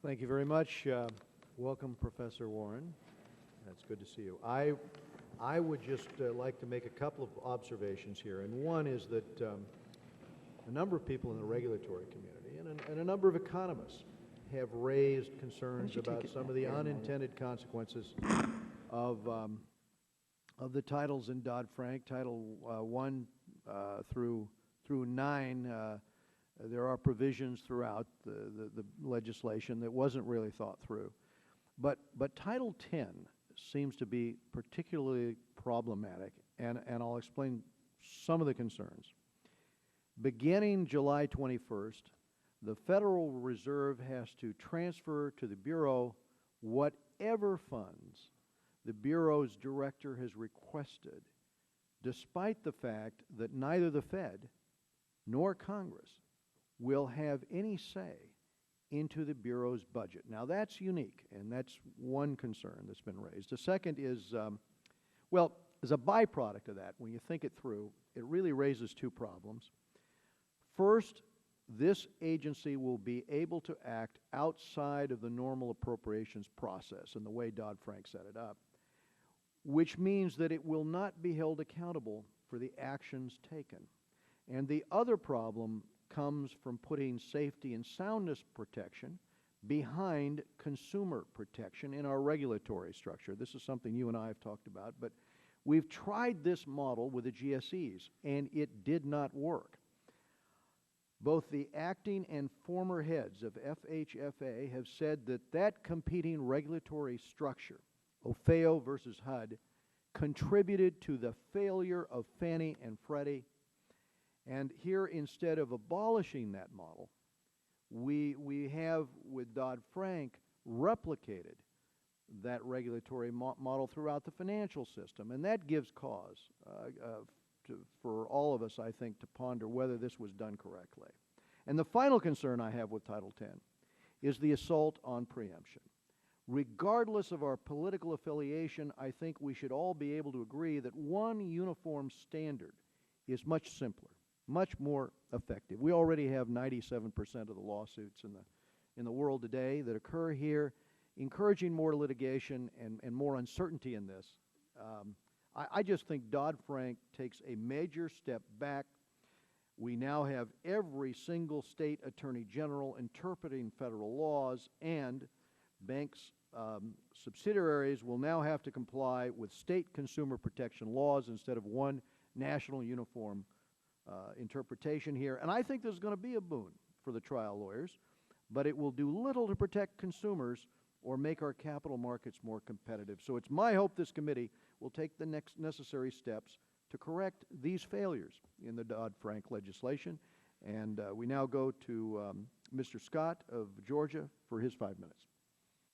Thank you very much. Welcome, Professor Warren. It's good to see you. I would just like to make a couple of observations here, and one is that a number of people in the regulatory community and a number of economists have raised concerns about some of the unintended consequences of the titles in Dodd-Frank, Title 1 through 9. There are provisions throughout the legislation that wasn't really thought through. But Title 10 seems to be particularly problematic, and I'll explain some of the concerns. Beginning July 21st, the Federal Reserve has to transfer to the Bureau whatever funds the Bureau's director has requested, despite the fact that neither the Fed nor Congress will have any say into the Bureau's budget. Now, that's unique, and that's one concern that's been raised. The second is, well, as a byproduct of that, when you think it through, it really raises two problems. First, this agency will be able to act outside of the normal appropriations process and the way Dodd-Frank set it up, which means that it will not be held accountable for the actions taken. And the other problem comes from putting safety and soundness protection behind consumer protection in our regulatory structure. This is something you and I have talked about, but we've tried this model with the GSEs, and it did not work. Both the acting and former heads of FHFA have said that that competing regulatory structure, OFEO versus HUD, contributed to the failure of Fannie and Freddie. And here, instead of abolishing that model, we have, with Dodd-Frank, replicated that regulatory model throughout the financial system. And that gives cause for all of us, I think, to ponder whether this was done correctly. And the final concern I have with Title 10 is the assault on preemption. Regardless of our political affiliation, I think we should all be able to agree that one uniform standard is much simpler, much more effective. We already have 97% of the lawsuits in the world today that occur here, encouraging more litigation and more uncertainty in this. I just think Dodd-Frank takes a major step back. We now have every single state attorney general interpreting federal laws, and banks' subsidiaries will now have to comply with state consumer protection laws instead of one national uniform interpretation here. And I think this is going to be a boon for the trial lawyers, but it will do little to protect consumers or make our capital markets more competitive. So it's my hope this committee will take the next necessary steps to correct these failures in the Dodd-Frank legislation. And we now go to Mr. Scott of Georgia for his 5 minutes.